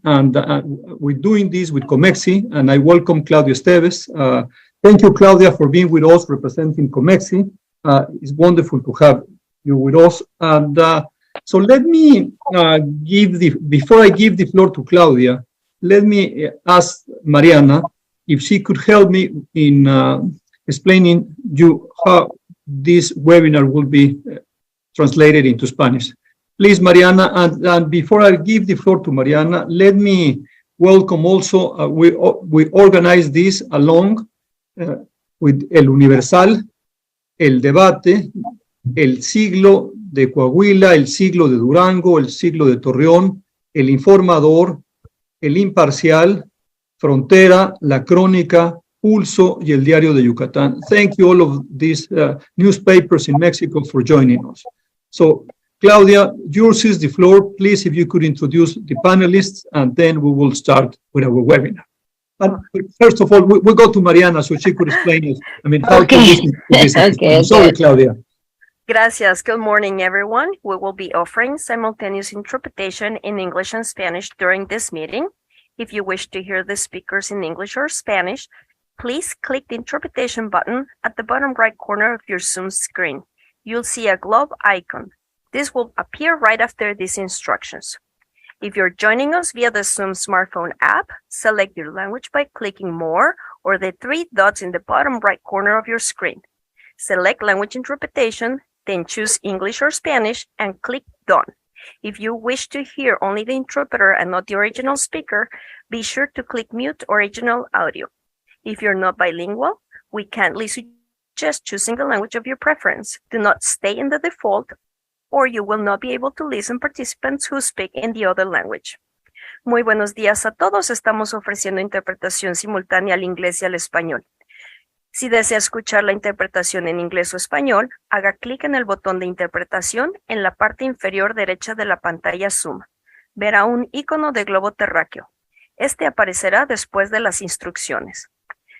And we're doing this with Comexi, and I welcome Claudia Esteves. Thank you, Claudia, for being with us representing Comexi. It's wonderful to have you with us. And so let me before I give the floor to Claudia, let me ask Mariana if she could help me in explaining you how this webinar will be translated into Spanish. Please, Mariana, and before I give the floor to Mariana, let me welcome also, we organized this along with El Universal, El Debate, El Siglo de Coahuila, El Siglo de Durango, El Siglo de Torreón, El Informador, El Imparcial, Frontera, La Crónica, Pulso y El Diario de Yucatán. Thank you all of these newspapers in Mexico for joining us. So, Claudia, yours is the floor. Please, if you could introduce the panelists, and then we will start with our webinar. But first of all, we go to Mariana so she could explain it. I mean, how to listen to this. Okay. Sorry, Claudia. Gracias. Good morning, everyone. We will be offering simultaneous interpretation in English and Spanish during this meeting. If you wish to hear the speakers in English or Spanish, please click the interpretation button at the bottom right corner of your Zoom screen. You'll see a globe icon. This will appear right after these instructions. If you're joining us via the Zoom smartphone app, select your language by clicking More or the three dots in the bottom right corner of your screen. Select Language Interpretation, then choose English or Spanish and click Done. If you wish to hear only the interpreter and not the original speaker, be sure to click Mute Original Audio. If you're not bilingual, we kindly suggest choosing the language of your preference. Do not stay in the default, or you will not be able to listen participants who speak in the other language. Muy buenos días a todos. Estamos ofreciendo interpretación simultánea al inglés y al español. Si desea escuchar la interpretación en inglés o español, haga clic en el botón de interpretación en la parte inferior derecha de la pantalla Zoom. Verá un icono de globo terráqueo. Este aparecerá después de las instrucciones.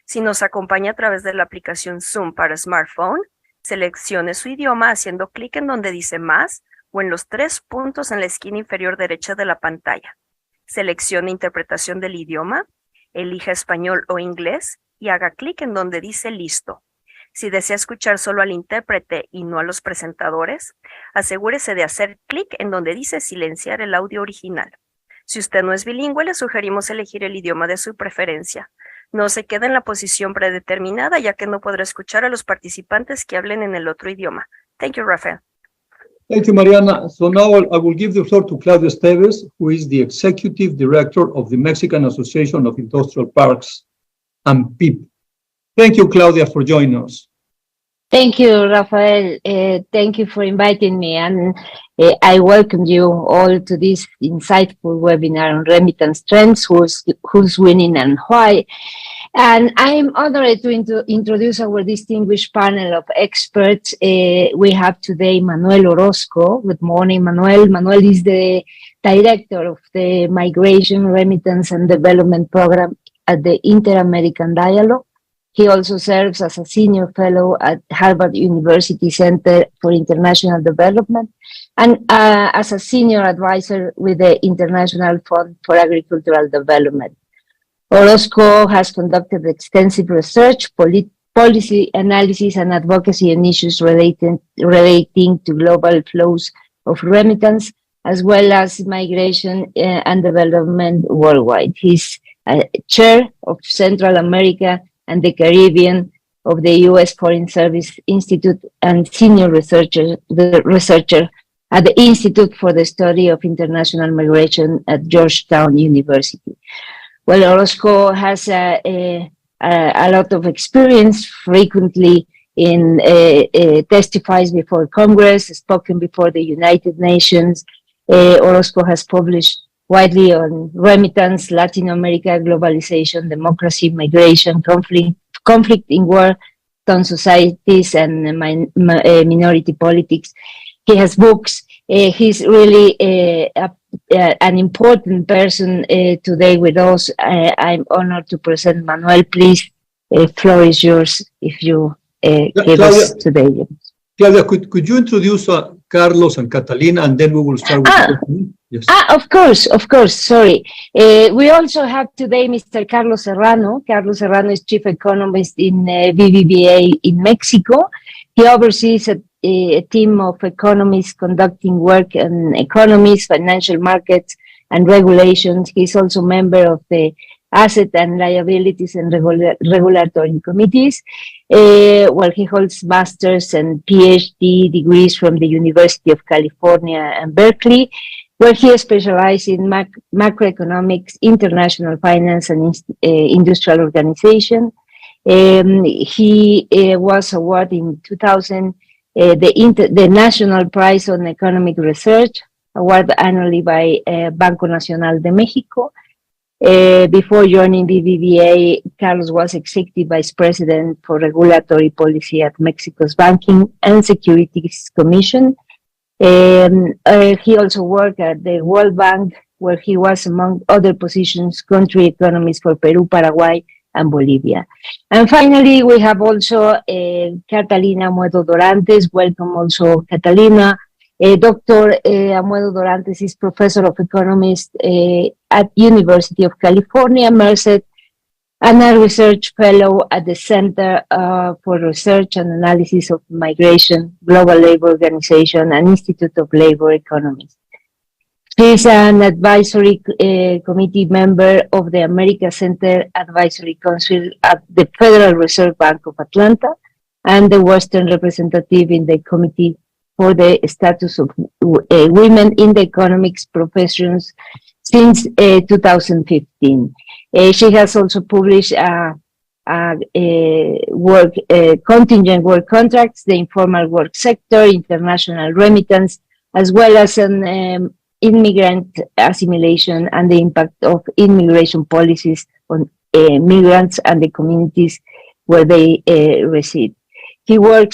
Si nos acompaña a través de la aplicación Zoom para smartphone, seleccione su idioma haciendo clic en donde dice más o en los tres puntos en la esquina inferior derecha de la pantalla. Seleccione interpretación del idioma, elija español o inglés y haga clic en donde dice listo. Si desea escuchar solo al intérprete y no a los presentadores, asegúrese de hacer clic en donde dice silenciar el audio original. Si usted no es bilingüe, le sugerimos elegir el idioma de su preferencia. No se quede en la posición predeterminada, ya que no podrá escuchar a los participantes que hablen en el otro idioma. Thank you, Rafael. Thank you, Mariana. So now I will give the floor to Claudia Esteves, who is the Executive Director of the Mexican Association of Industrial Parks and PIP. Thank you, Claudia, for joining us. Thank you, Rafael. Thank you for inviting me, and I welcome you all to this insightful webinar on remittance trends, who's winning and why. And I'm honored to introduce our distinguished panel of experts. We have today Manuel Orozco. Good morning, Manuel. Manuel is the Director of the Migration, Remittance and Development Program at the Inter-American Dialogue. He also serves as a senior fellow at Harvard University Center for International Development and as a senior advisor with the International Fund for Agricultural Development. Orozco has conducted extensive research, policy analysis, and advocacy on issues relating to global flows of remittance, as well as migration and development worldwide. He's chair of Central America and the Caribbean of the U.S. Foreign Service Institute and senior researcher at the Institute for the Study of International Migration at Georgetown University. Well, Orozco has a lot of experience, frequently testifies before Congress, spoken before the United Nations. Orozco has published widely on remittance, Latin America, globalization, democracy, migration, conflict in war-torn societies, and minority politics. He has books. He's really an important person today with us. I'm honored to present Manuel. Please, floor is yours if you give us today. Claudia, could you introduce Carlos and Catalina, and then we will start with Yes. Of course. Sorry. We also have today Mr. Carlos Serrano. Carlos Serrano is chief economist in BBVA in Mexico. He oversees a team of economists conducting work on economies, financial markets, and regulations. He's also member of the Asset and Liabilities and Regulatory Committees, where he holds master's and PhD degrees from the University of California and Berkeley, where he specialized in macroeconomics, international finance, and industrial organization. He was awarded in 2000 the National Prize on Economic Research, awarded annually by Banco Nacional de Mexico. Before joining BBVA, Carlos was Executive Vice President for Regulatory Policy at Mexico's Banking and Securities Commission. He also worked at the World Bank, where he was, among other positions, country economist for Peru, Paraguay, and Bolivia. And finally, we have also Catalina Amuedo Dorantes. Welcome also, Catalina. Dr. Amuedo Dorantes is professor of economics at University of California, Merced, and a research fellow at the Center for Research and Analysis of Migration, Global Labor Organization, and Institute of Labor Economics. She is an advisory committee member of the America Center Advisory Council at the Federal Reserve Bank of Atlanta and the Western representative in the Committee for the Status of Women in the Economics Professions since 2015. She has also published contingent work contracts, the informal work sector, international remittance, as well as an immigrant assimilation and the impact of immigration policies on migrants and the communities where they reside. His work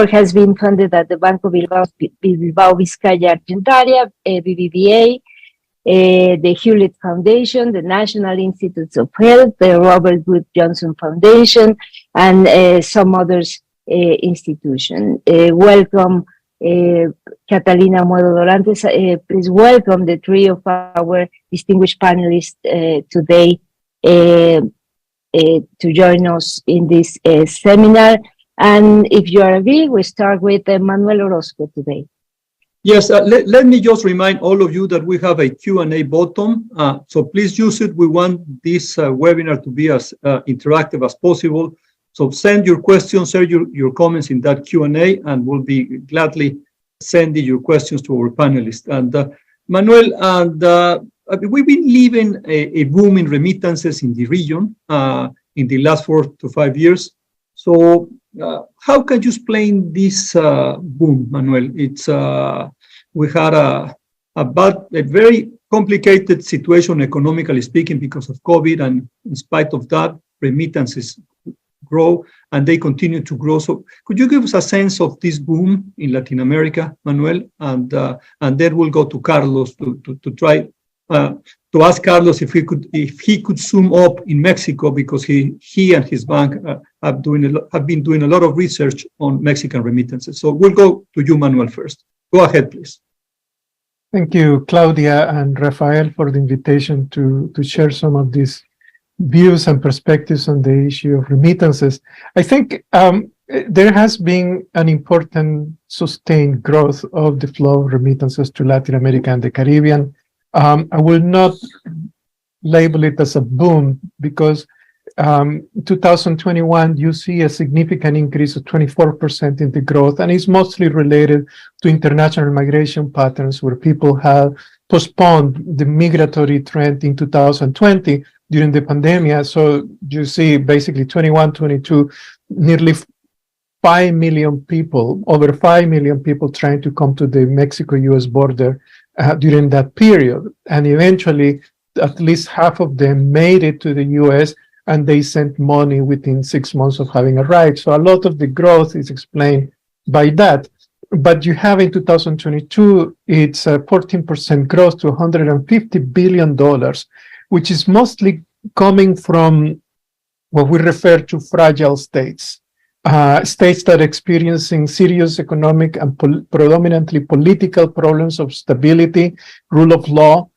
has been funded at the Banco Bilbao Vizcaya Argentaria, BBVA, the Hewlett Foundation, the National Institutes of Health, the Robert Wood Johnson Foundation, and some others institutions. Welcome, Catalina Amuedo Dorantes. Please welcome the three of our distinguished panelists today to join us in this seminar. And if you agree, we start with Manuel Orozco today. Yes, let me just remind all of you that we have a Q&A button, so please use it. We want this webinar to be as interactive as possible. So send your questions, share your comments in that Q&A, and we'll be gladly sending your questions to our panelists. And Manuel, and we've been living a boom in remittances in the region in the last 4 to 5 years. So how can you explain this boom, Manuel? It's we had a very complicated situation economically speaking because of COVID, and in spite of that, remittances grow and they continue to grow. So could you give us a sense of this boom in Latin America, Manuel? And then we'll go to Carlos to try to ask Carlos if he could zoom up in Mexico, because he and his bank have been doing a lot of research on Mexican remittances. So we'll go to you, Manuel, first. Go ahead, please. Thank you, Claudia and Rafael, for the invitation to share some of these views and perspectives on the issue of remittances. I think there has been an important sustained growth of the flow of remittances to Latin America and the Caribbean. I will not label it as a boom because 2021, you see a significant increase of 24% in the growth, and it's mostly related to international migration patterns where people have postponed the migratory trend in 2020 during the pandemic. So you see basically 21, 22, nearly 5 million people, over 5 million people trying to come to the Mexico-US border during that period. And eventually, at least half of them made it to the US, and they sent money within 6 months of having arrived. So a lot of the growth is explained by that. But you have in 2022, it's a 14% growth to $150 billion, which is mostly coming from what we refer to fragile states. states that are experiencing serious economic and predominantly political problems of stability, rule of law,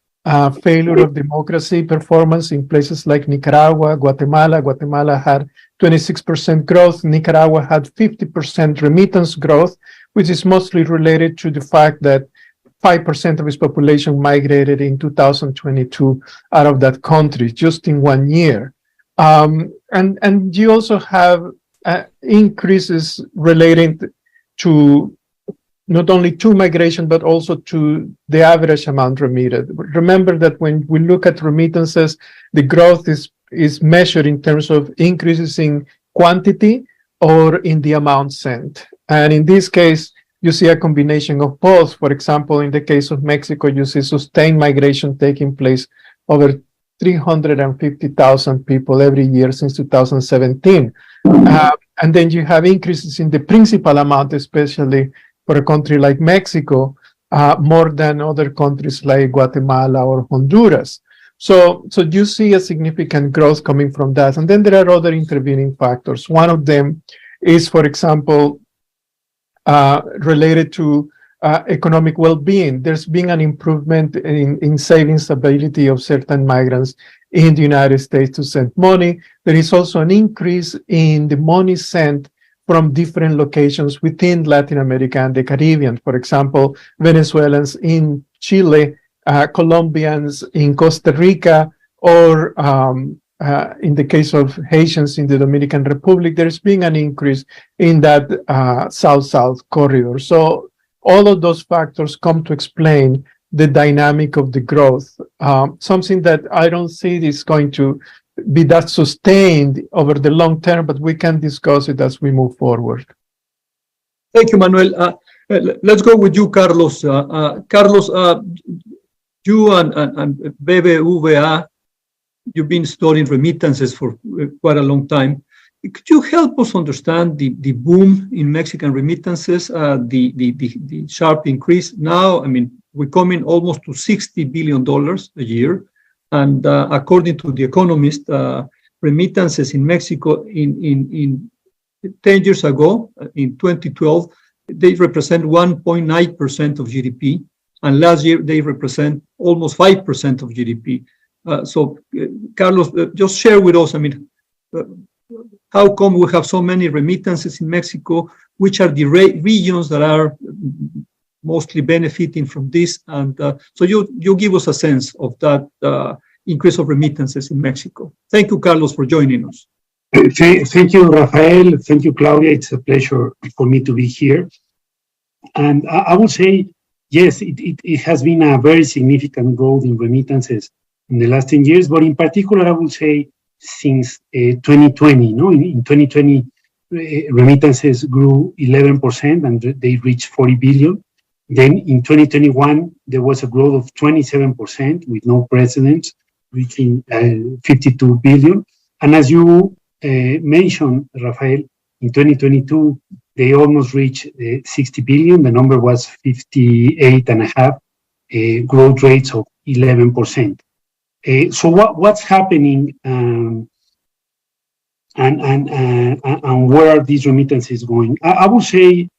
failure of democracy performance in places like Nicaragua, Guatemala. Guatemala had 26% growth. Nicaragua had 50% remittance growth, which is mostly related to the fact that 5% of its population migrated in 2022 out of that country just in 1 year. And you also have increases relating to not only to migration, but also to the average amount remitted. Remember that when we look at remittances, the growth is measured in terms of increases in quantity or in the amount sent. And in this case, you see a combination of both. For example, in the case of Mexico, you see sustained migration taking place over 350,000 people every year since 2017. And then you have increases in the principal amount, especially for a country like Mexico, more than other countries like Guatemala or Honduras. So you see a significant growth coming from that. And then there are other intervening factors. One of them is, for example, related to economic well-being. There's been an improvement in savings ability of certain migrants in the United States to send money. There is also an increase in the money sent from different locations within Latin America and the Caribbean. For example, Venezuelans in Chile, Colombians in Costa Rica, or in the case of Haitians in the Dominican Republic, there's been an increase in that South-South corridor. So all of those factors come to explain the dynamic of the growth, something that I don't see is going to be that sustained over the long term, but we can discuss it as we move forward. Thank you, Manuel. Let's go with you, Carlos. Carlos, you and BBVA, you've been studying remittances for quite a long time. Could you help us understand the boom in Mexican remittances, the sharp increase? Now, I mean, we're coming almost to $60 billion a year. And according to The Economist, remittances in Mexico in 10 years ago, in 2012, they represent 1.9% of GDP. And last year, they represent almost 5% of GDP. Carlos, just share with us, I mean, how come we have so many remittances in Mexico? Which are the regions that are mostly benefiting from this? And so you give us a sense of that increase of remittances in Mexico. Thank you, Carlos, for joining us. Thank you, Rafael. Thank you, Claudia. It's a pleasure for me to be here. And I would say, yes, it has been a very significant growth in remittances in the last 10 years, but in particular, I would say since 2020, in 2020, remittances grew 11% and they reached 40 billion. Then in 2021, there was a growth of 27% with no precedent, reaching 52 billion. And as you mentioned, Rafael, in 2022, they almost reached 60 billion. The number was 58.5, growth rates of 11%. So what's happening and where are these remittances going? I would say,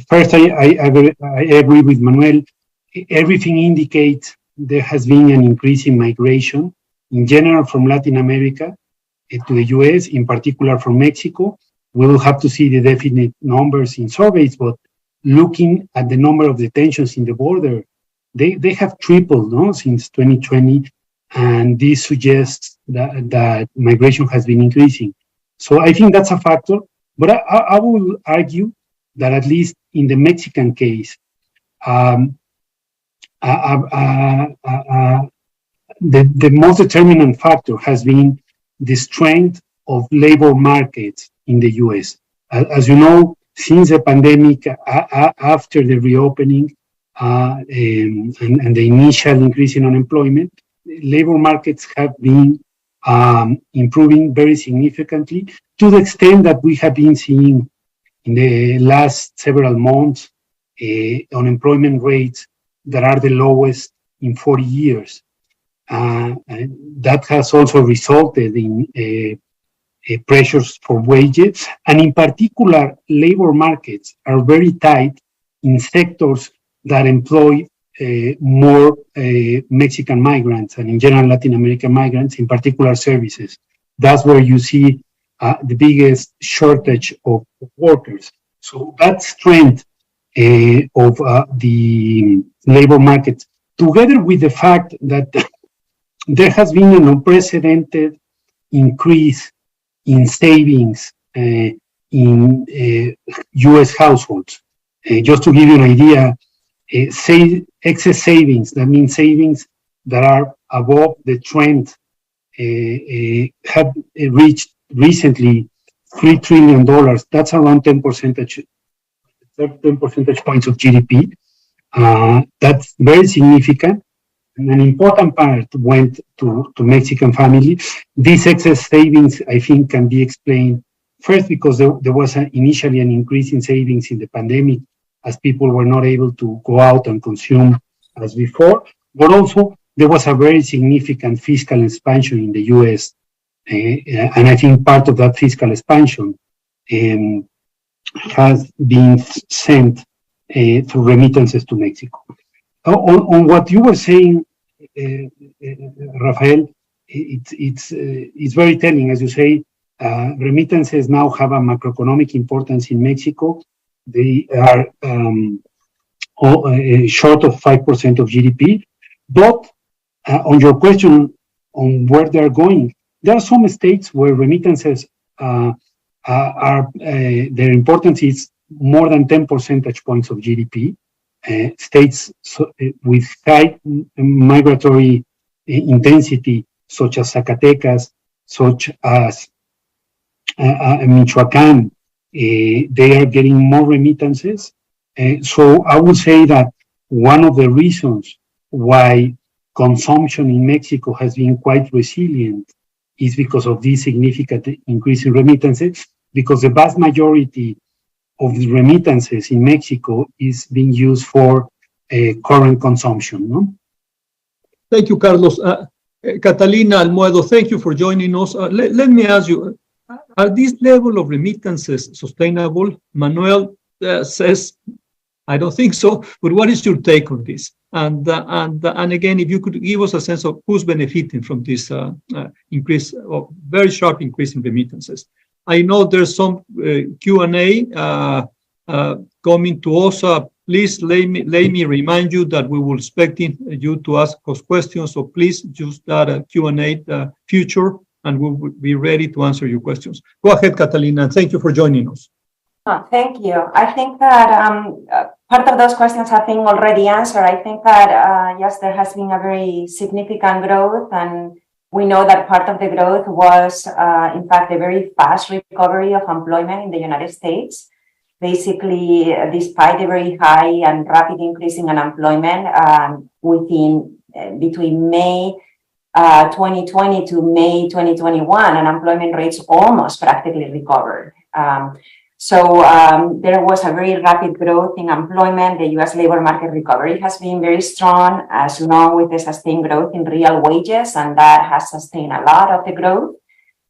first, I agree with Manuel. Everything indicates there has been an increase in migration in general from Latin America to the US, in particular from Mexico. We will have to see the definite numbers in surveys, but looking at the number of detentions in the border, they have tripled since 2020, and this suggests that migration has been increasing. So I think that's a factor, but I will argue that at least in the Mexican case, the most determinant factor has been the strength of labor markets in the US. As you know, since the pandemic, after the reopening and the initial increase in unemployment, labor markets have been improving very significantly, to the extent that we have been seeing in the last several months unemployment rates that are the lowest in 40 years. That has also resulted in pressures for wages, and in particular, labor markets are very tight in sectors that employ more Mexican migrants and in general Latin American migrants, in particular services. That's where you see the biggest shortage of workers. So that strength of the labor market, together with the fact that there has been an unprecedented increase in savings in U.S. households. Just to give you an idea, excess savings, that means savings that are above the trend, have reached recently $3 trillion. That's around 10 percentage points of GDP. That's very significant. And an important part went to Mexican families. These excess savings, I think, can be explained first because there was initially an increase in savings in the pandemic as people were not able to go out and consume as before, but also there was a very significant fiscal expansion in the U.S. And I think part of that fiscal expansion has been sent through remittances to Mexico. On what you were saying, Rafael, it's very telling. As you say, remittances now have a macroeconomic importance in Mexico. They are short of 5% of GDP. But on your question on where they are going, there are some states where remittances are their importance is more than 10 percentage points of GDP. States with high migratory intensity, such as Zacatecas, such as Michoacán, they are getting more remittances. So I would say that one of the reasons why consumption in Mexico has been quite resilient is because of this significant increase in remittances, because the vast majority of the remittances in Mexico is being used for current consumption. No? Thank you, Carlos. Catalina Almuedo, thank you for joining us. Let me ask you, are these level of remittances sustainable? Manuel says, I don't think so, but what is your take on this? And again, if you could give us a sense of who's benefiting from this increase, or very sharp increase in remittances. I know there's some Q&A coming to us. Please let me remind you that we will expect you to ask us questions. So please use that Q&A feature, and we will be ready to answer your questions. Go ahead, Catalina, and thank you for joining us. Oh, thank you. I think that part of those questions have been already answered. I think that, yes, there has been a very significant growth, and we know that part of the growth was, in fact, a very fast recovery of employment in the United States. Basically, despite a very high and rapid increase in unemployment between May 2020 to May 2021, unemployment rates almost practically recovered. So there was a very rapid growth in employment. The U.S. labor market recovery has been very strong, as you know, with the sustained growth in real wages, and that has sustained a lot of the growth.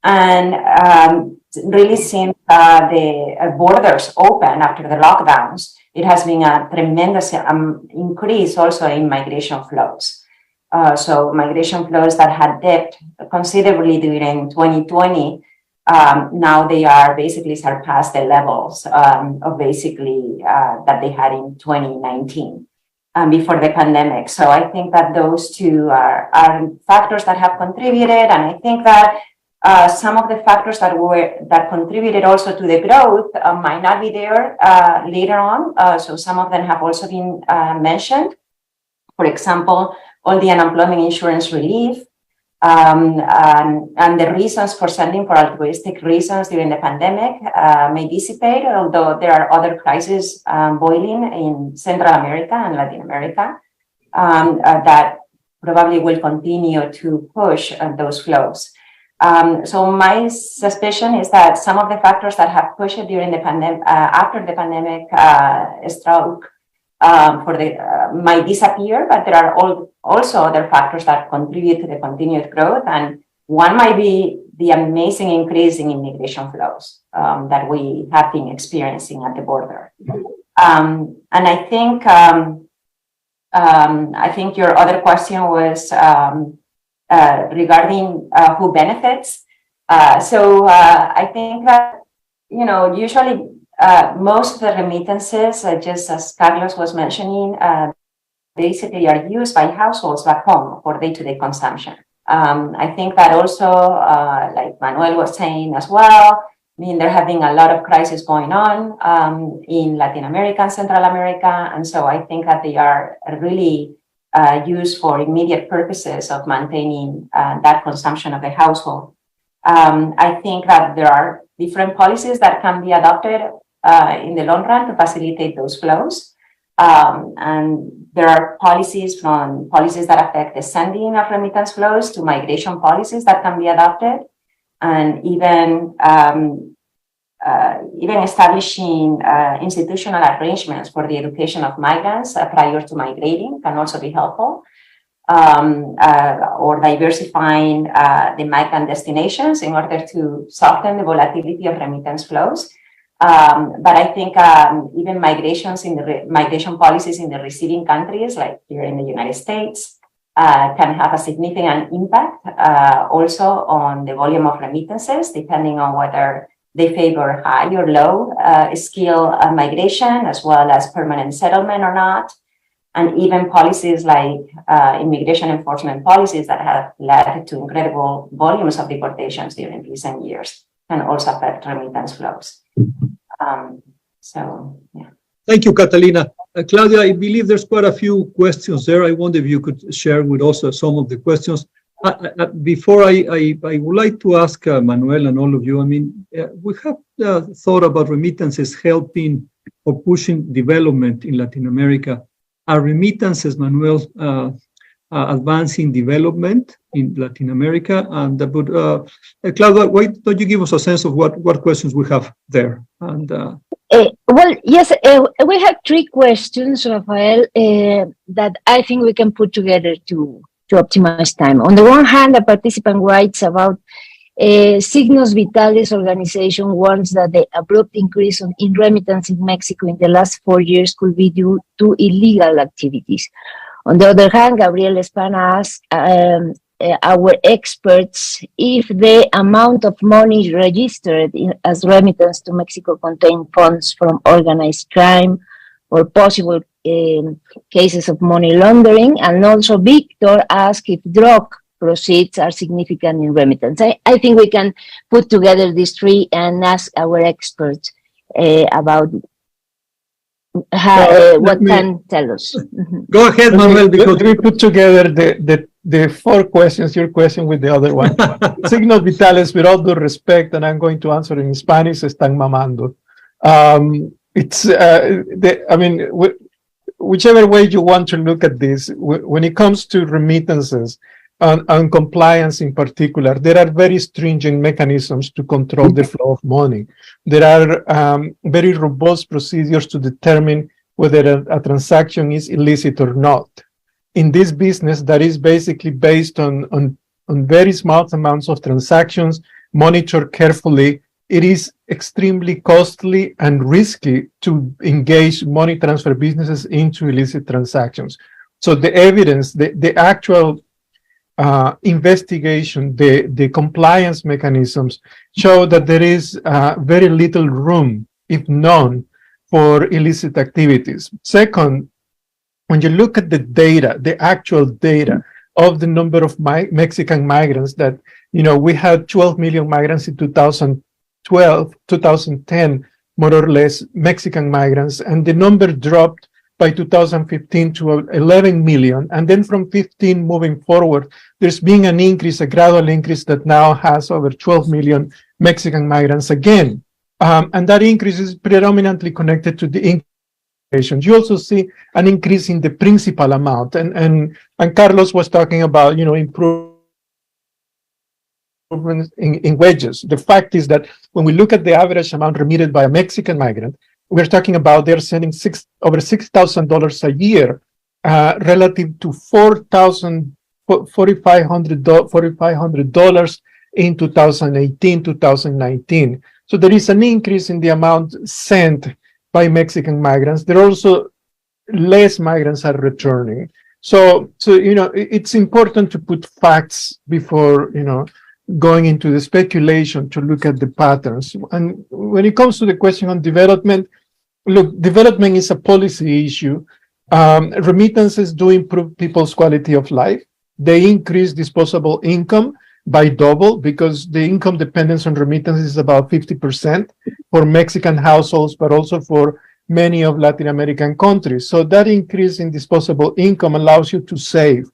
And really since the borders open after the lockdowns, it has been a tremendous increase also in migration flows. So migration flows that had dipped considerably during 2020, now they are basically surpassed the levels of basically that they had in 2019 before the pandemic. So I think that those two are factors that have contributed, and I think that some of the factors that contributed also to the growth might not be there later on. So some of them have also been mentioned. For example, all the unemployment insurance relief, and the reasons for sending for altruistic reasons during the pandemic may dissipate, although there are other crises boiling in Central America and Latin America that probably will continue to push those flows. So my suspicion is that some of the factors that have pushed it during the pandemic, after the pandemic struck, might disappear, but there are also other factors that contribute to the continued growth, and one might be the amazing increase in immigration flows that we have been experiencing at the border. And I think your other question was regarding who benefits. So I think that, usually most of the remittances, just as Carlos was mentioning, basically are used by households back home for day-to-day consumption. I think that also, like Manuel was saying as well, there have been a lot of crises going on in Latin America and Central America. And so I think that they are really used for immediate purposes of maintaining that consumption of the household. I think that there are different policies that can be adopted in the long run to facilitate those flows. And there are policies that affect the sending of remittance flows to migration policies that can be adopted, and even establishing institutional arrangements for the education of migrants prior to migrating can also be helpful. Or diversifying the migrant destinations in order to soften the volatility of remittance flows. But I think even migration policies in the receiving countries, like here in the United States, can have a significant impact also on the volume of remittances, depending on whether they favor high or low skill migration, as well as permanent settlement or not. And even policies like immigration enforcement policies that have led to incredible volumes of deportations during recent years can also affect remittance flows. Thank you, Catalina. Claudia, I believe there's quite a few questions there. I wonder if you could share with us some of the questions. Before I would like to ask Manuel and all of you, we have thought about remittances helping or pushing development in Latin America. Are remittances, Manuel, advancing development in Latin America? And Claudia, why don't you give us a sense of what questions we have there? And well, yes, we have three questions, Rafael, that I think we can put together to optimize time. On the one hand, a participant writes about Signos Vitales organization warns that the abrupt increase in remittance in Mexico in the last 4 years could be due to illegal activities. On the other hand, Gabriel Espana asks our experts if the amount of money registered as remittance to Mexico contain funds from organized crime or possible cases of money laundering. And also Victor asks if drug proceeds are significant in remittance. I think we can put together these three and ask our experts about what can tell us. Go ahead, Manuel. Because we put together the four questions, your question with the other one. Signos vitales, with all due respect, and I'm going to answer in Spanish, están mamando. Whichever way you want to look at this, when it comes to remittances, and compliance in particular, there are very stringent mechanisms to control the flow of money. There are very robust procedures to determine whether a transaction is illicit or not. In this business, that is basically based on very small amounts of transactions, monitored carefully. It is extremely costly and risky to engage money transfer businesses into illicit transactions. So the evidence, the actual investigation, the compliance mechanisms show that there is very little room, if none, for illicit activities. Second, when you look at the data, the actual data of the number of Mexican migrants that, we had 12 million migrants in 2010, more or less, Mexican migrants, and the number dropped by 2015 to 11 million. And then from 15 moving forward, there's been an increase, a gradual increase that now has over 12 million Mexican migrants again. And that increase is predominantly connected to the increase. You also see an increase in the principal amount. And Carlos was talking about, improvements in wages. The fact is that when we look at the average amount remitted by a Mexican migrant, we're talking about they're sending over $6,000 a year relative to $4,500 in 2018, 2019. So there is an increase in the amount sent by Mexican migrants. There are also less migrants are returning. So it's important to put facts before, going into the speculation to look at the patterns. And when it comes to the question on development, look, development is a policy issue. Remittances do improve people's quality of life. They increase disposable income by double, because the income dependence on remittances is about 50% for Mexican households, but also for many of Latin American countries. So that increase in disposable income allows you to save.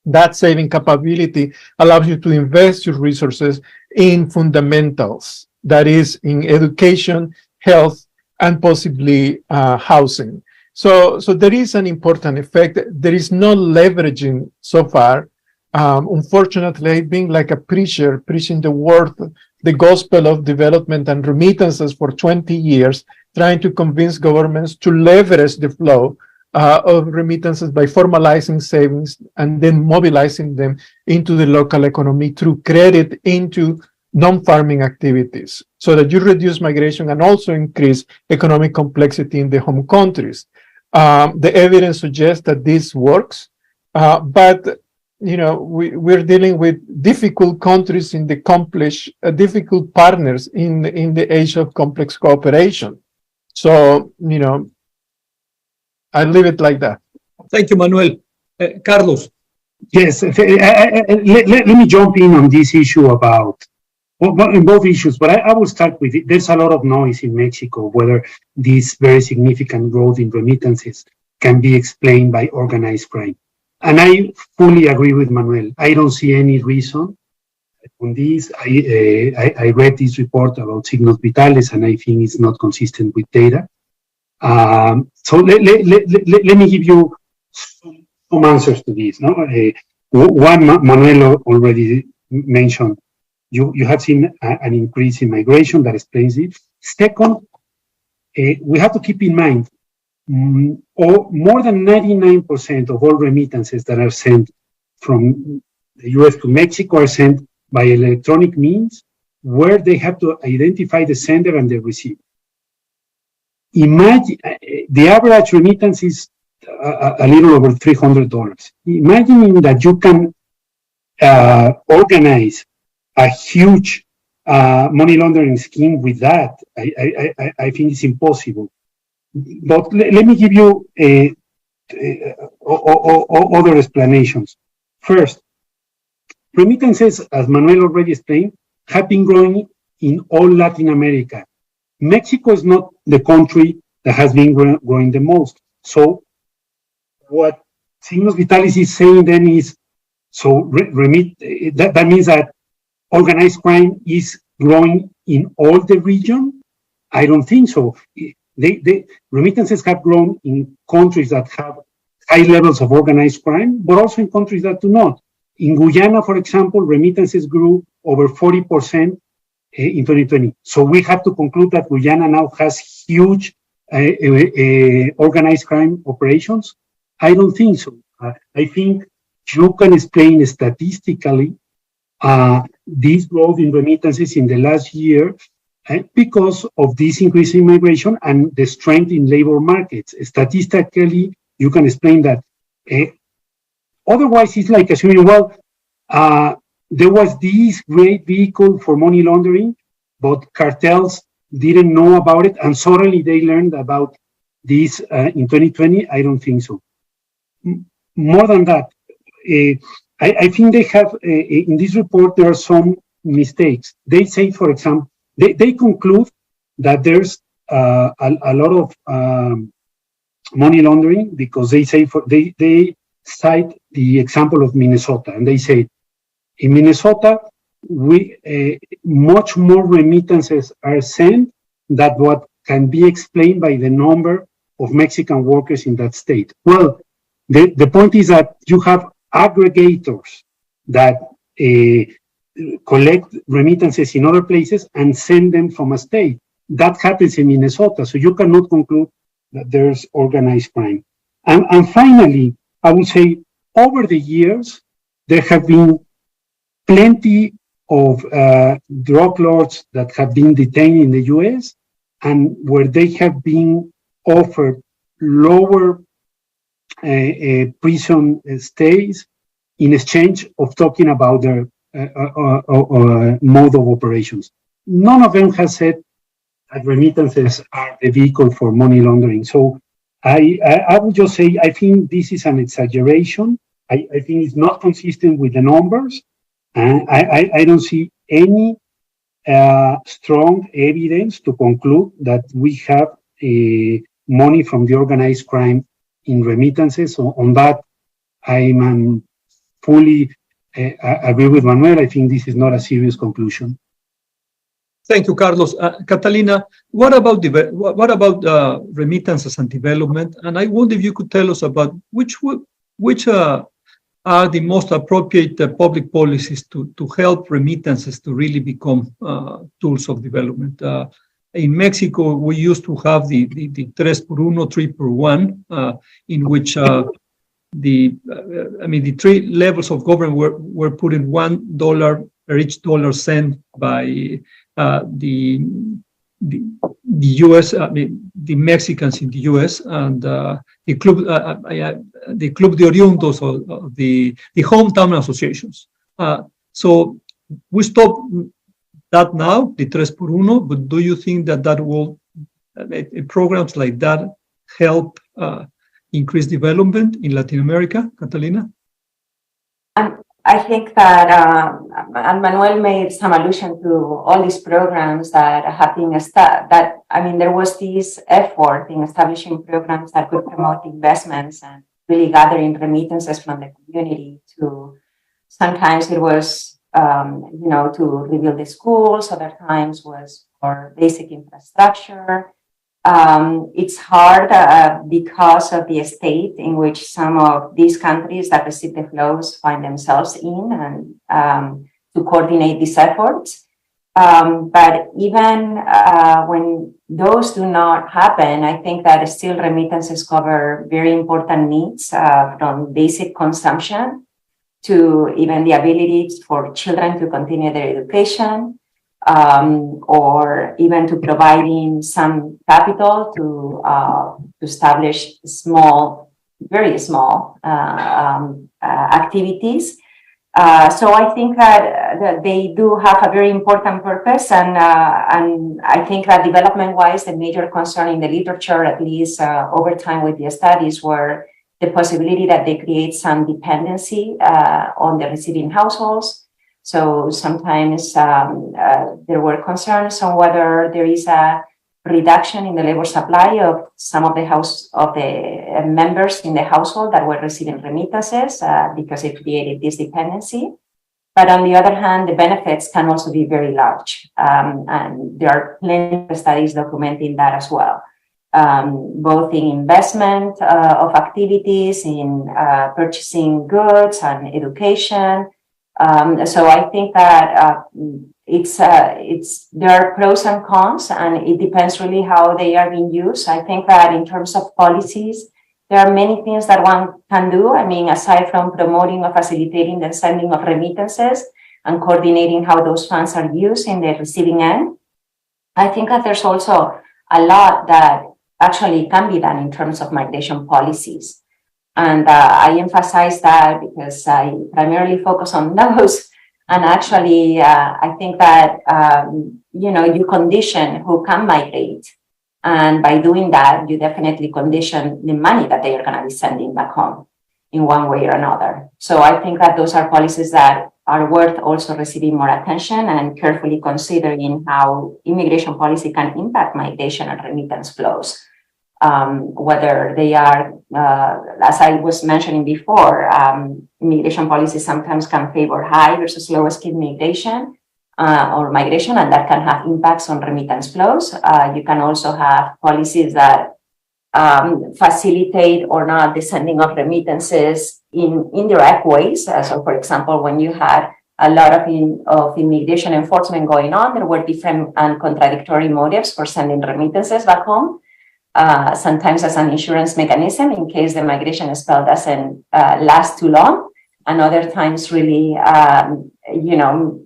That saving capability allows you to invest your resources in fundamentals, that is, in education, health, and possibly housing. So there is an important effect. There is no leveraging so far. Unfortunately, I've been like a preacher, preaching the gospel of development and remittances for 20 years, trying to convince governments to leverage the flow of remittances by formalizing savings and then mobilizing them into the local economy through credit into non-farming activities, so that you reduce migration and also increase economic complexity in the home countries. The evidence suggests that this works, but we're dealing with difficult countries in the difficult partners in the age of complex cooperation. So, I'll leave it like that. Thank you, Manuel. Carlos. Yes, let me jump in on this issue about, in both issues, but I will start with it. There's a lot of noise in Mexico whether this very significant growth in remittances can be explained by organized crime. And I fully agree with Manuel. I don't see any reason on this. I read this report about signos vitales, and I think it's not consistent with data. So let me give you some answers to this. No, one, Manuel already mentioned. You have seen an increase in migration that explains it. Second, we have to keep in mind, more than 99% of all remittances that are sent from the US to Mexico are sent by electronic means, where they have to identify the sender and the receiver. Imagine the average remittance is a little over $300. Imagining that you can organize a huge money laundering scheme with that, I think it's impossible. But let me give you other explanations. First, remittances, as Manuel already explained, have been growing in all Latin America. Mexico is not the country that has been growing the most. So what Signos Vitalis is saying then is, that means that organized crime is growing in all the region? I don't think so. Remittances have grown in countries that have high levels of organized crime, but also in countries that do not. In Guyana, for example, remittances grew over 40% in 2020. So we have to conclude that Guyana now has huge organized crime operations. I don't think so. I think you can explain statistically this growth in remittances in the last year because of this increase in migration and the strength in labor markets. Statistically, you can explain that. Otherwise, it's like assuming, there was this great vehicle for money laundering, but cartels didn't know about it, and suddenly they learned about this in 2020. I don't think so. More than that, I think they have, in this report, there are some mistakes. They say, for example, they conclude that there's a lot of money laundering because they say, they cite the example of Minnesota, and they say, in Minnesota, much more remittances are sent than what can be explained by the number of Mexican workers in that state. Well, the point is that you have aggregators that collect remittances in other places and send them from a state. That happens in Minnesota, so you cannot conclude that there's organized crime. And finally, I would say over the years, there have been plenty of drug lords that have been detained in the US and where they have been offered lower prison stays in exchange of talking about their mode of operations. None of them has said that remittances are the vehicle for money laundering. So I would just say, I think this is an exaggeration. I think it's not consistent with the numbers. And I don't see any strong evidence to conclude that we have money from the organized crime in remittances. So on that, I'm fully agree with Manuel. I think this is not a serious conclusion. Thank you, Carlos. Catalina, what about remittances and development? And I wonder if you could tell us about which are the most appropriate public policies to help remittances to really become tools of development. In Mexico, we used to have the 3x1, 3x1, in which the three levels of government were putting $1 per each dollar sent by the U.S. The Mexicans in the U.S. and the Club de Oriundos, or the hometown associations. So we stopped that now, the 3x1, but do you think that will programs like that help increase development in Latin America, Catalina? I think that, and Manuel made some allusion to all these programs that have been there was this effort in establishing programs that could promote investments and really gathering remittances from the community to, sometimes it was, to rebuild the schools, other times was for basic infrastructure. It's hard because of the state in which some of these countries that receive the flows find themselves in, and to coordinate these efforts. But even when those do not happen, I think that still remittances cover very important needs, from basic consumption to even the ability for children to continue their education, or even to providing some capital to establish very small activities. So I think that they do have a very important purpose, and I think that development-wise, the major concern in the literature, at least over time with the studies, were the possibility that they create some dependency on the receiving households. So sometimes there were concerns on whether there is a reduction in the labor supply of some of the members in the household that were receiving remittances because it created this dependency. But on the other hand, the benefits can also be very large, and there are plenty of studies documenting that as well, both in investment of activities, in purchasing goods and education. So I think that there are pros and cons, and it depends really how they are being used. I think that in terms of policies, there are many things that one can do. I mean, aside from promoting or facilitating the sending of remittances and coordinating how those funds are used in the receiving end, I think that there's also a lot that actually can be done in terms of migration policies. And I emphasize that because I primarily focus on those. And actually, I think that, you condition who can migrate. And by doing that, you definitely condition the money that they are going to be sending back home in one way or another. So I think that those are policies that are worth also receiving more attention and carefully considering how immigration policy can impact migration and remittance flows. Whether they are, as I was mentioning before, immigration policies sometimes can favor high versus low skilled migration or migration, and that can have impacts on remittance flows. You can also have policies that facilitate or not the sending of remittances in indirect ways. So, for example, when you had a lot of immigration enforcement going on, there were different and contradictory motives for sending remittances back home. Sometimes as an insurance mechanism in case the migration spell doesn't last too long, and other times really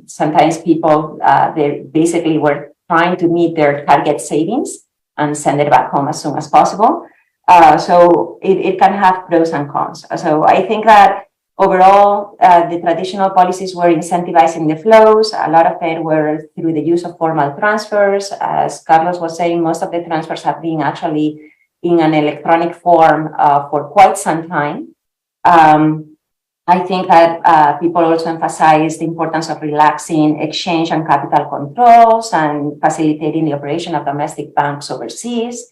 sometimes people, they basically were trying to meet their target savings and send it back home as soon as possible. So it can have pros and cons. So I think that overall, the traditional policies were incentivizing the flows. A lot of it were through the use of formal transfers. As Carlos was saying, most of the transfers have been actually in an electronic form for quite some time. I think that people also emphasized the importance of relaxing exchange and capital controls and facilitating the operation of domestic banks overseas,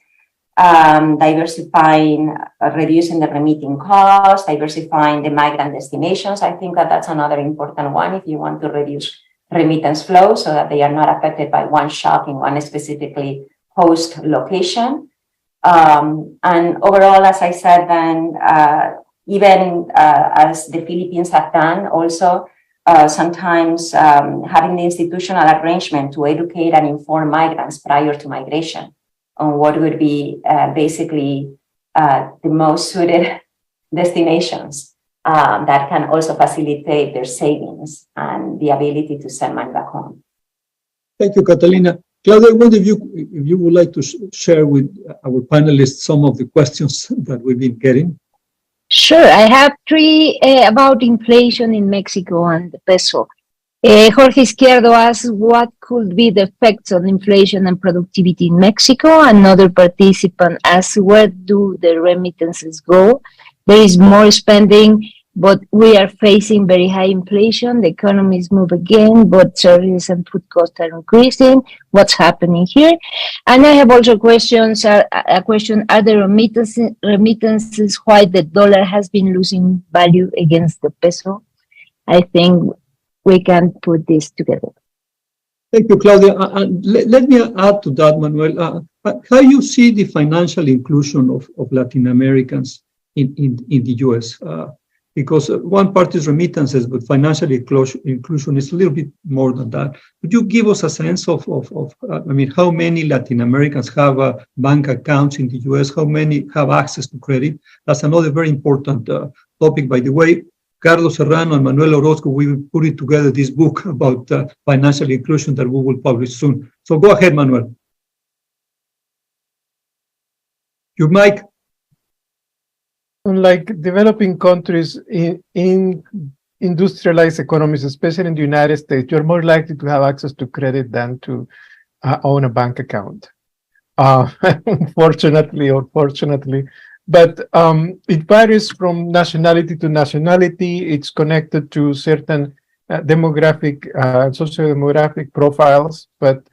diversifying, reducing the remitting costs, diversifying the migrant destinations. I think that that's another important one if you want to reduce remittance flow so that they are not affected by one shock in one specifically host location. And overall, as I said, then even as the Philippines have done also, sometimes having the institutional arrangement to educate and inform migrants prior to migration on what would be basically the most suited destinations that can also facilitate their savings and the ability to send money back home. Thank you, Catalina. Claudia, I wonder if you would like to share with our panelists some of the questions that we've been getting. Sure, I have three about inflation in Mexico and the peso. Jorge Izquierdo asks what could be the effects on inflation and productivity in Mexico. Another participant asks where do the remittances go? There is more spending, but we are facing very high inflation. The economies move again, but services and food costs are increasing. What's happening here? And I have also a question, are the remittances why the dollar has been losing value against the peso? I think we can put this together. Thank you, Claudia. Let me add to that, Manuel. How you see the financial inclusion of Latin Americans in the U.S.? Because one part is remittances, but financial inclusion is a little bit more than that. Could you give us a sense of how many Latin Americans have bank accounts in the U.S.? How many have access to credit? That's another very important topic, by the way. Carlos Serrano and Manuel Orozco, we will put it together, this book about financial inclusion that we will publish soon. So go ahead, Manuel. Your mic. Unlike developing countries in industrialized economies, especially in the United States, you're more likely to have access to credit than to own a bank account. Unfortunately or fortunately. But it varies from nationality to nationality. It's connected to certain socio-demographic profiles. But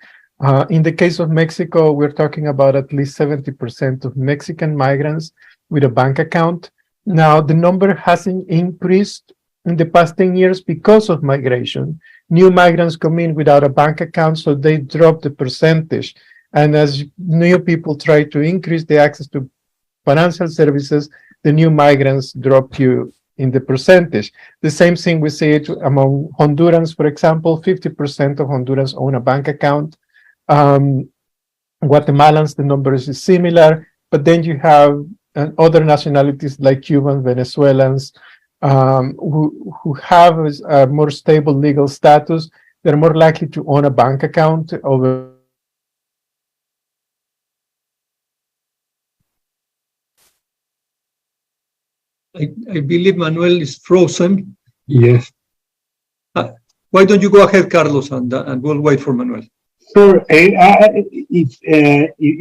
in the case of Mexico, we're talking about at least 70% of Mexican migrants with a bank account. Now, the number hasn't increased in the past 10 years because of migration. New migrants come in without a bank account, so they drop the percentage. And as new people try to increase the access to financial services, the new migrants drop you in the percentage. The same thing we see it among Hondurans, for example. 50% of Hondurans own a bank account. Guatemalans, the number is similar, but then you have other nationalities like Cubans, Venezuelans, who have a more stable legal status. They're more likely to own a bank account over. I believe Manuel is frozen. Yes. Why don't you go ahead, Carlos, and we'll wait for Manuel. Sure. If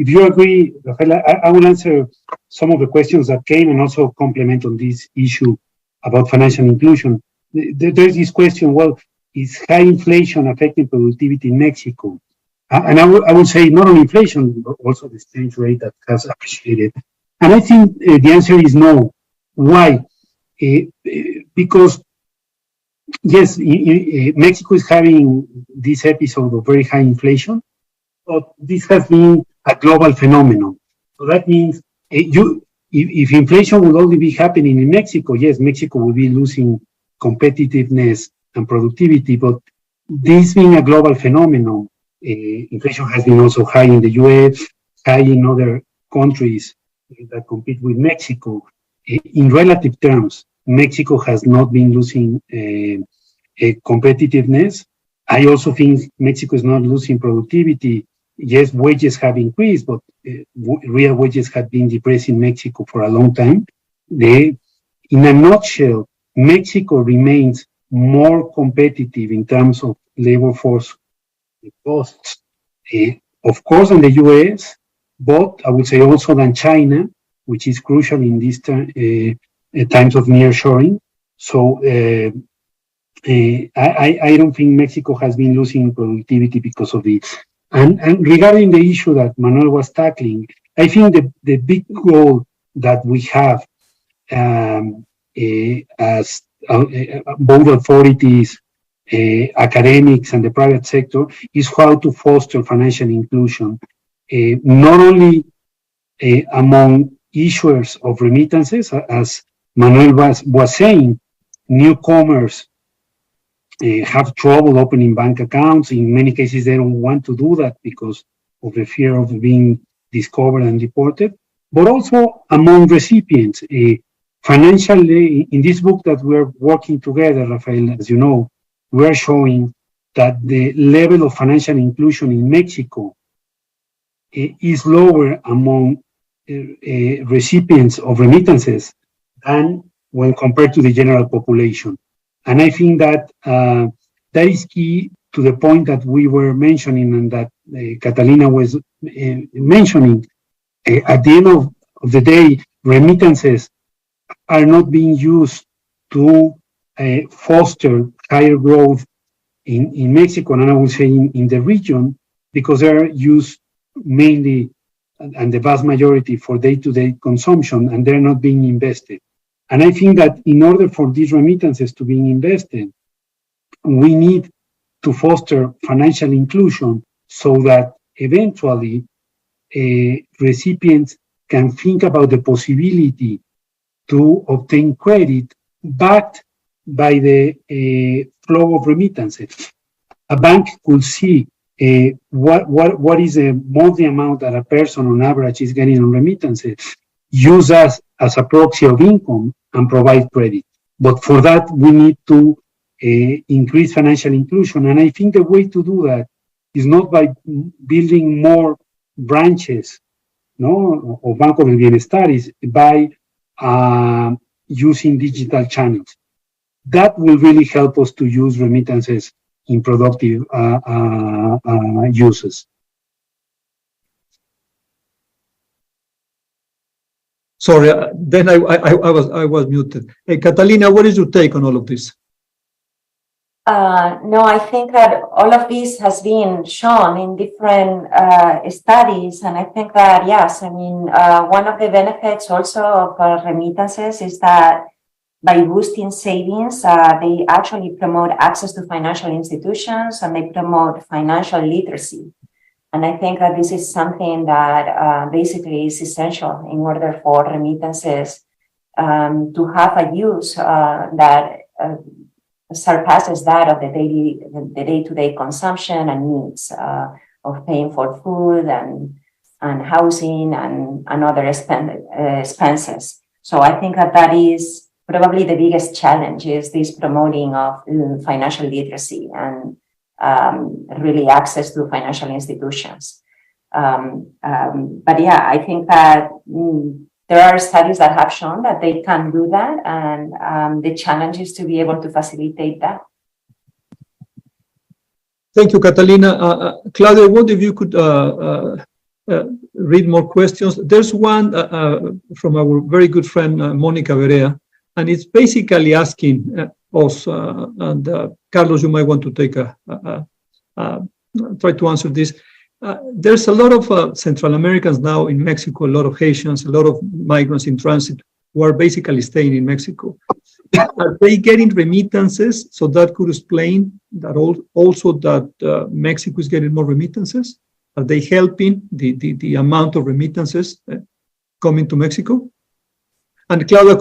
you agree, Rafael, I will answer some of the questions that came and also comment on this issue about financial inclusion. There's this question, well, is high inflation affecting productivity in Mexico? And I would say not only inflation, but also the exchange rate that has appreciated. And I think the answer is no. Why? Because yes, Mexico is having this episode of very high inflation, but this has been a global phenomenon. So that means if inflation would only be happening in Mexico, yes, Mexico will be losing competitiveness and productivity, but this being a global phenomenon, inflation has been also high in the US, high in other countries that compete with Mexico. In relative terms, Mexico has not been losing competitiveness. I also think Mexico is not losing productivity. Yes, wages have increased, but real wages have been depressed in Mexico for a long time. In a nutshell, Mexico remains more competitive in terms of labor force costs, of course, than the US, but I would say also than China, which is crucial in these times of nearshoring. So I don't think Mexico has been losing productivity because of it. And regarding the issue that Manuel was tackling, I think the big goal that we have as both authorities, academics, and the private sector is how to foster financial inclusion, not only among issuers of remittances, as Manuel was saying, newcomers have trouble opening bank accounts. In many cases, they don't want to do that because of the fear of being discovered and deported, but also among recipients. Financially, in this book that we're working together, Rafael, as you know, we're showing that the level of financial inclusion in Mexico is lower among recipients of remittances than when compared to the general population. And I think that that is key to the point that we were mentioning and that Catalina was mentioning. At the end of the day, remittances are not being used to foster higher growth in Mexico, and I would say in the region, because they're used mainly and the vast majority for day-to-day consumption, and they're not being invested. And I think that in order for these remittances to be invested, we need to foster financial inclusion so that eventually recipients can think about the possibility to obtain credit backed by the flow of remittances. A bank could see what is the monthly amount that a person on average is getting on remittances, use us as a proxy of income and provide credit. But for that, we need to increase financial inclusion. And I think the way to do that is not by building more branches, no, of Banco del Bienestar, is by using digital channels. That will really help us to use remittances in productive uses. Sorry, then I was muted. Hey, Catalina, what is your take on all of this? No, I think that all of this has been shown in different studies, and I think that, yes, I mean, one of the benefits also of remittances is that by boosting savings, they actually promote access to financial institutions and they promote financial literacy. And I think that this is something that basically is essential in order for remittances to have a use that surpasses that of the day-to-day consumption and needs of paying for food and housing and other expenses. So I think that is probably the biggest challenge, is this promoting of financial literacy and really access to financial institutions. But yeah, I think that there are studies that have shown that they can do that, and the challenge is to be able to facilitate that. Thank you, Catalina. Claudia, I wonder if you could read more questions. There's one from our very good friend, Monica Berea, and it's basically asking us, and Carlos, you might want to take try to answer this. There's a lot of Central Americans now in Mexico, a lot of Haitians, a lot of migrants in transit who are basically staying in Mexico. Are they getting remittances? So that could explain that also that Mexico is getting more remittances. Are they helping the amount of remittances coming to Mexico? And Claudia,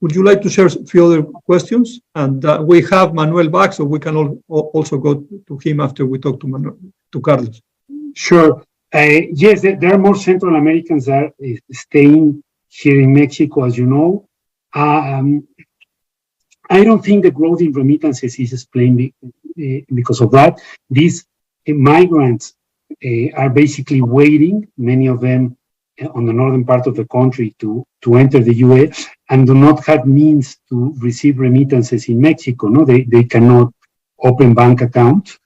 would you like to share a few other questions? And we have Manuel back, so we can also go to him after we talk to Carlos. Sure. Yes, there are more Central Americans that are staying here in Mexico, as you know. I don't think the growth in remittances is explained because of that. These migrants are basically waiting, many of them on the northern part of the country, to enter the US and do not have means to receive remittances in Mexico. No, they cannot open bank accounts.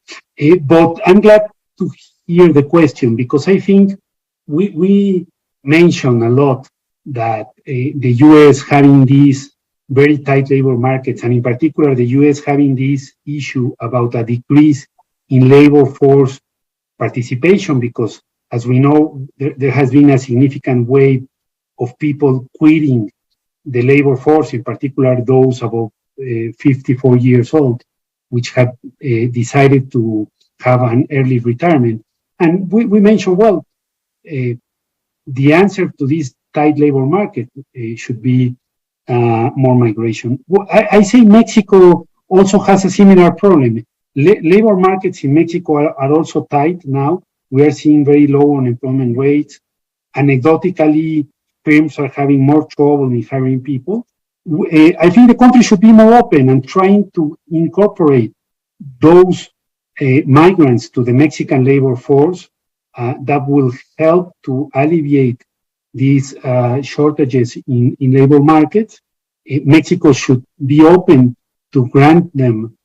But I'm glad to hear the question, because I think we mention a lot that the US having these very tight labor markets, and in particular the US having this issue about a decrease in labor force participation, because as we know, there has been a significant wave of people quitting the labor force, in particular those above 54 years old, which have decided to have an early retirement. And we mentioned, well, the answer to this tight labor market should be more migration. Well, I say Mexico also has a similar problem. Labor markets in Mexico are also tight now. We are seeing very low unemployment rates. Anecdotally, firms are having more trouble in hiring people. I think the country should be more open and trying to incorporate those migrants to the Mexican labor force that will help to alleviate these shortages in labor markets. Mexico should be open to grant them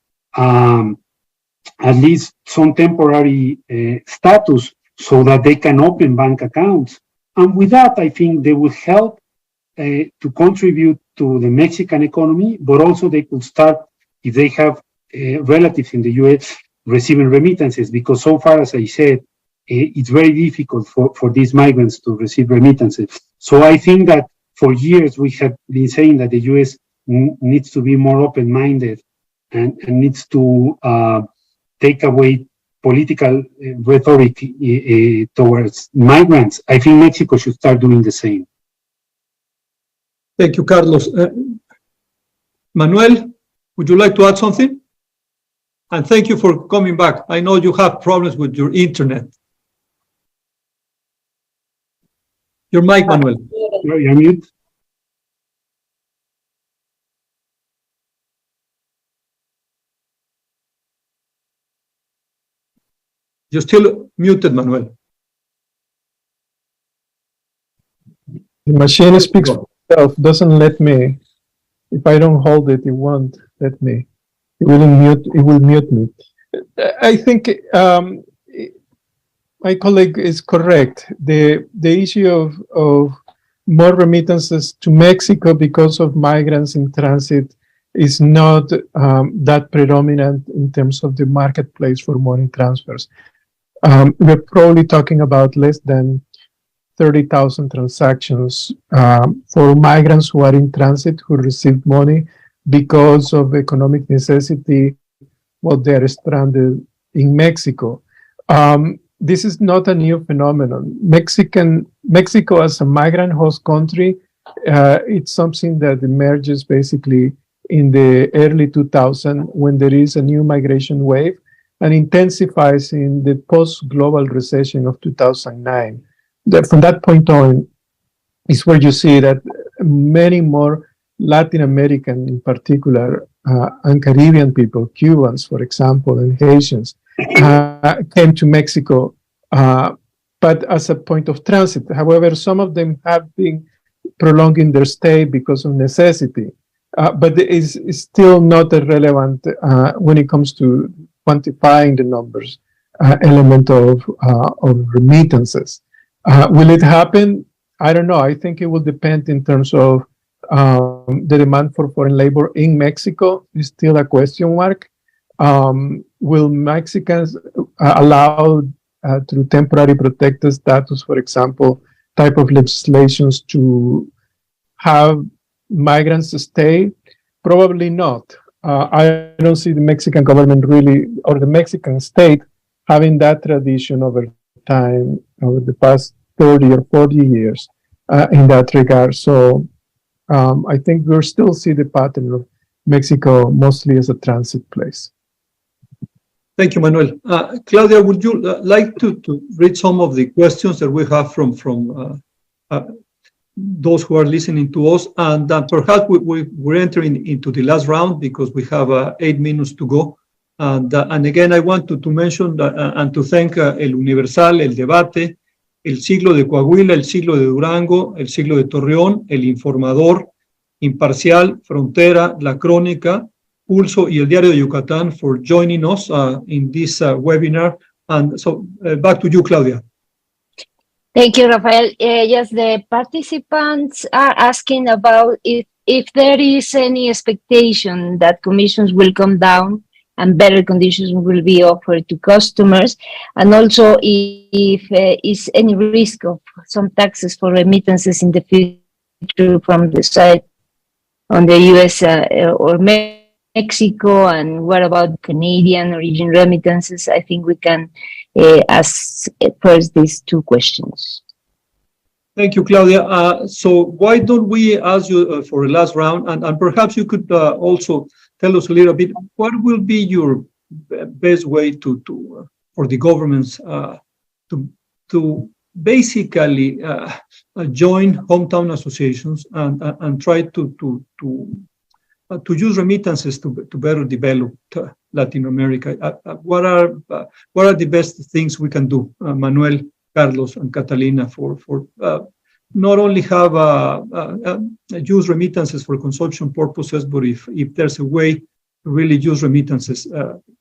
at least some temporary status so that they can open bank accounts. And with that, I think they will help to contribute to the Mexican economy, but also they could start, if they have relatives in the US, receiving remittances, because so far, as I said, it's very difficult for these migrants to receive remittances. So I think that for years we have been saying that the US needs to be more open-minded and needs to take away political rhetoric towards migrants. I think Mexico should start doing the same. Thank you, Carlos. Manuel, would you like to add something? And thank you for coming back. I know you have problems with your internet. Your mic, Manuel. You're mute. You're still muted, Manuel. The machine speaks for itself, doesn't let me. If I don't hold it, it won't let me. It will mute me. I think my colleague is correct. The issue of more remittances to Mexico because of migrants in transit is not that predominant in terms of the marketplace for money transfers. We're probably talking about less than 30,000 transactions for migrants who are in transit who receive money because of economic necessity while they're stranded in Mexico. This is not a new phenomenon. Mexico as a migrant host country, it's something that emerges basically in the early 2000s when there is a new migration wave and intensifies in the post-global recession of 2009. From that point on is where you see that many more Latin American in particular and Caribbean people, Cubans, for example, and Haitians, came to Mexico, but as a point of transit. However, some of them have been prolonging their stay because of necessity, but it is still not relevant when it comes to quantifying the numbers element of remittances. Will it happen? I don't know. I think it will depend in terms of the demand for foreign labor in Mexico is still a question mark. Will Mexicans allow through temporary protected status, for example, type of legislations to have migrants stay? Probably not. I don't see the Mexican government really, or the Mexican state, having that tradition over time, over the past 30 or 40 years in that regard. So I think we'll still see the pattern of Mexico mostly as a transit place. Thank you, Manuel. Claudia, would you like to read some of the questions that we have from those who are listening to us. And perhaps we're entering into the last round because we have 8 minutes to go. And again, I want to mention and to thank El Universal, El Debate, El Siglo de Coahuila, El Siglo de Durango, El Siglo de Torreón, El Informador, Imparcial, Frontera, La Crónica, Pulso y El Diario de Yucatán for joining us in this webinar. And so back to you, Claudia. Thank you, Rafael. Yes, the participants are asking about if there is any expectation that commissions will come down and better conditions will be offered to customers, and also if is any risk of some taxes for remittances in the future from the side on the U.S. Or Mexico, and what about Canadian origin remittances? I think we can ask first these two questions. Thank you, Claudia. So why don't we ask you for the last round, and perhaps you could also tell us a little bit, what will be your best way for the governments to basically join hometown associations and try to use remittances to better develop Latin America? What are the best things we can do, Manuel, Carlos, and Catalina, for not only have use remittances for consumption purposes, but if there's a way to really use remittances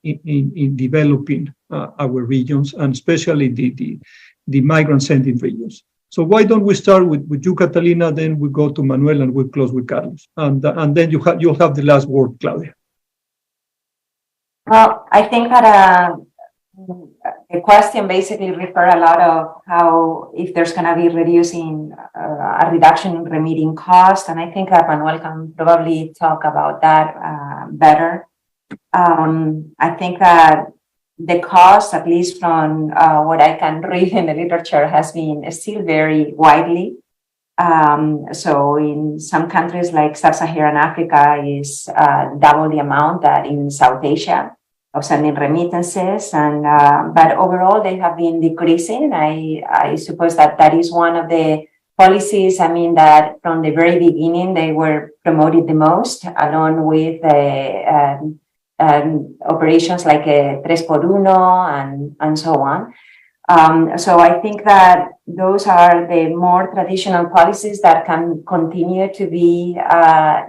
in developing our regions, and especially the migrant-sending regions. So why don't we start with you, Catalina, then we go to Manuel, and we'll close with Carlos. And then you'll have the last word, Claudia. Well, I think that the question basically refer a lot of how, if there's going to be a reduction in remitting cost, and I think that Manuel can probably talk about that better. I think that the cost, at least from what I can read in the literature, has been still very widely. So in some countries like Sub-Saharan Africa is double the amount that in South Asia of sending remittances, and but overall they have been decreasing. I suppose that is one of the policies, I mean, that from the very beginning they were promoted the most, along with operations like 3x1 and so on. So I think that those are the more traditional policies that can continue to be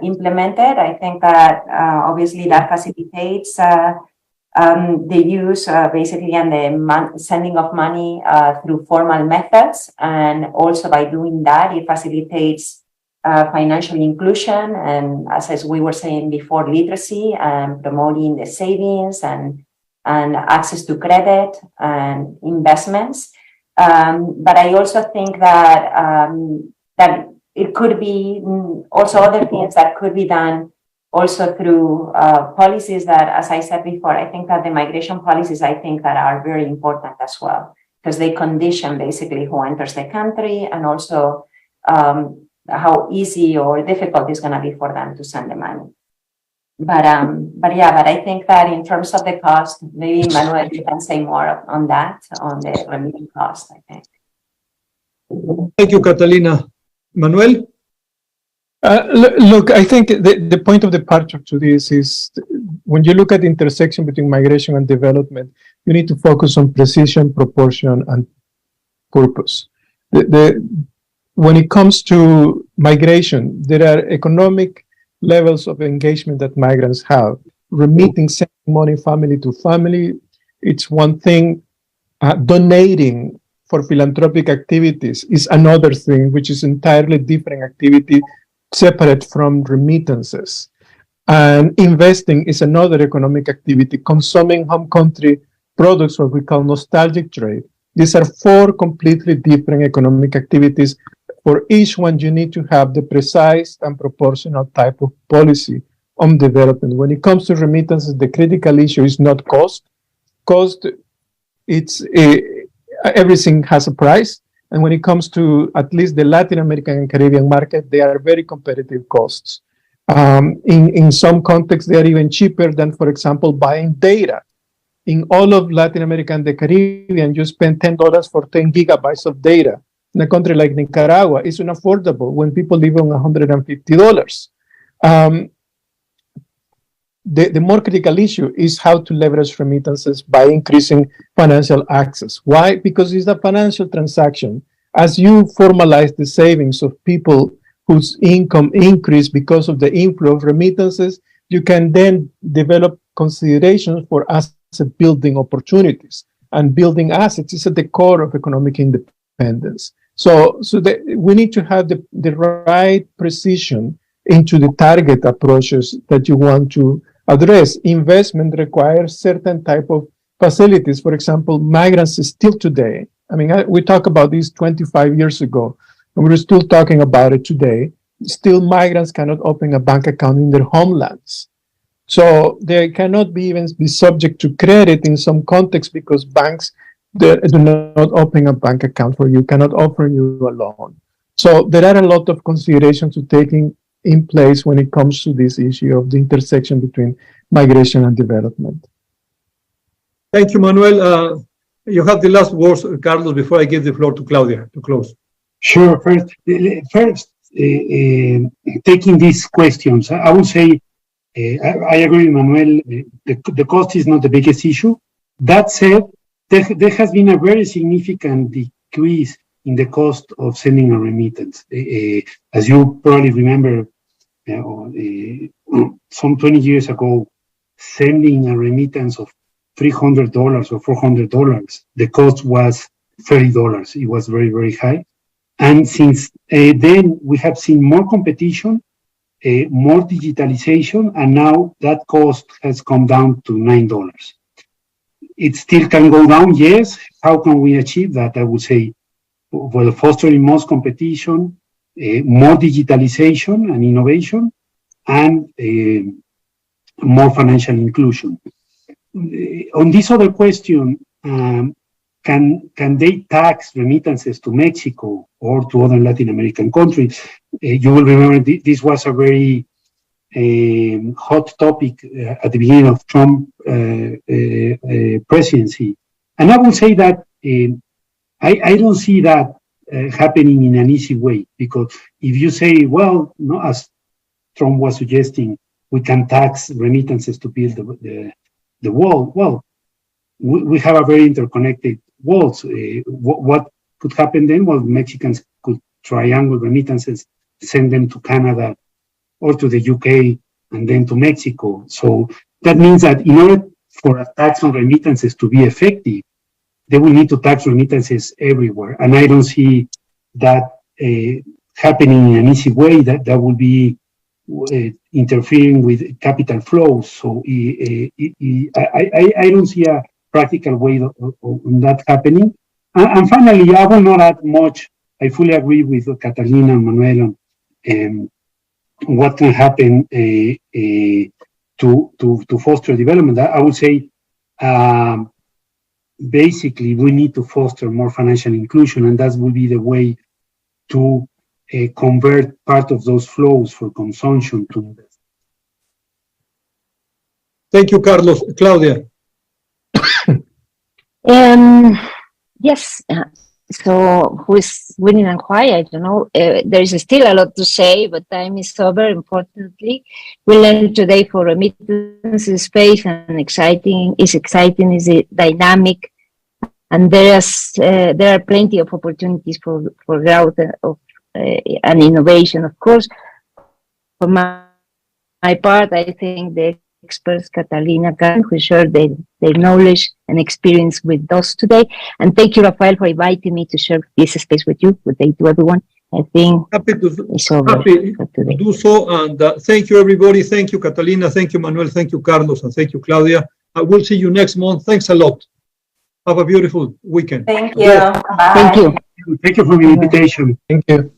implemented. I think that obviously that facilitates the use basically and the sending of money through formal methods, and also by doing that it facilitates financial inclusion, and as we were saying before, literacy, and promoting the savings and access to credit and investments. But I also think that that it could be also other things that could be done also through policies that, as I said before, I think that the migration policies, I think that are very important as well, because they condition basically who enters the country, and also how easy or difficult it's going to be for them to send the money. But I think that in terms of the cost, maybe Manuel, you can say more on that, on the remitting cost, I think. Thank you, Catalina. Manuel? Look, I think the point of departure to this is when you look at the intersection between migration and development, you need to focus on precision, proportion, and purpose. When it comes to migration, there are economic levels of engagement that migrants have. Remitting, sending money family to family, it's one thing. Donating for philanthropic activities is another thing, which is entirely different activity, separate from remittances. And investing is another economic activity. Consuming home country products, what we call nostalgic trade. These are 4 completely different economic activities. For each one, you need to have the precise and proportional type of policy on development. When it comes to remittances, the critical issue is not cost. Cost, everything has a price. And when it comes to at least the Latin American and Caribbean market, they are very competitive costs. In some contexts, they are even cheaper than, for example, buying data. In all of Latin America and the Caribbean, you spend $10 for 10 gigabytes of data. in a country like Nicaragua is unaffordable when people live on $150. The more critical issue is how to leverage remittances by increasing financial access. Why? Because it's a financial transaction. As you formalize the savings of people whose income increase because of the inflow of remittances, you can then develop considerations for asset building opportunities. And building assets is at the core of economic independence. So we need to have the right precision into the target approaches that you want to address. Investment requires certain type of facilities. For example, migrants still today, I mean, we talked about this 25 years ago, and we're still talking about it today. Still, migrants cannot open a bank account in their homelands. So they cannot even be subject to credit in some contexts because banks do not open a bank account for you, cannot offer you a loan. So there are a lot of considerations to taking in place when it comes to this issue of the intersection between migration and development. Thank you, Manuel. You have the last words, Carlos, before I give the floor to Claudia to close. Sure. First, taking these questions, I would say I agree with Manuel. The cost is not the biggest issue. That said, there has been a very significant decrease in the cost of sending a remittance. As you probably remember, some 20 years ago, sending a remittance of $300 or $400, the cost was $30. It was very, very high. And since then, we have seen more competition, more digitalization, and now that cost has come down to $9. It still can go down, yes. How can we achieve that? I would say, well, fostering more competition, more digitalization and innovation, and more financial inclusion. On this other question, can they tax remittances to Mexico or to other Latin American countries? You will remember this was a very hot topic at the beginning of Trump presidency. And I will say that I don't see that happening in an easy way, because if you say, well, no, as Trump was suggesting, we can tax remittances to build the wall. Well, we have a very interconnected world. What could happen then? Well, Mexicans could triangle remittances, send them to Canada or to the UK and then to Mexico. So that means that in order for a tax on remittances to be effective, they will need to tax remittances everywhere. And I don't see that happening in an easy way. That will be interfering with capital flows. So I don't see a practical way of that happening. And finally, I will not add much. I fully agree with Catalina and Manuel on what can happen to foster development. I would say basically we need to foster more financial inclusion, and that will be the way to convert part of those flows for consumption to investment. Thank you, Carlos. Claudia. Yes. So who is winning and why? I don't know. There is still a lot to say, but time is over. Importantly, we learned today for remittance space and exciting is dynamic, and there are plenty of opportunities for growth and innovation. Of course, for my part, I think the experts, Catalina, who shared their knowledge and experience with us today. And thank you, Rafael, for inviting me to share this space with you. Good day to everyone. I think happy to today. Do so. And thank you, everybody. Thank you, Catalina. Thank you, Manuel. Thank you, Carlos. And thank you, Claudia. I will see you next month. Thanks a lot. Have a beautiful weekend. Thank you. Bye. Thank you. Thank you for the invitation. Thank you.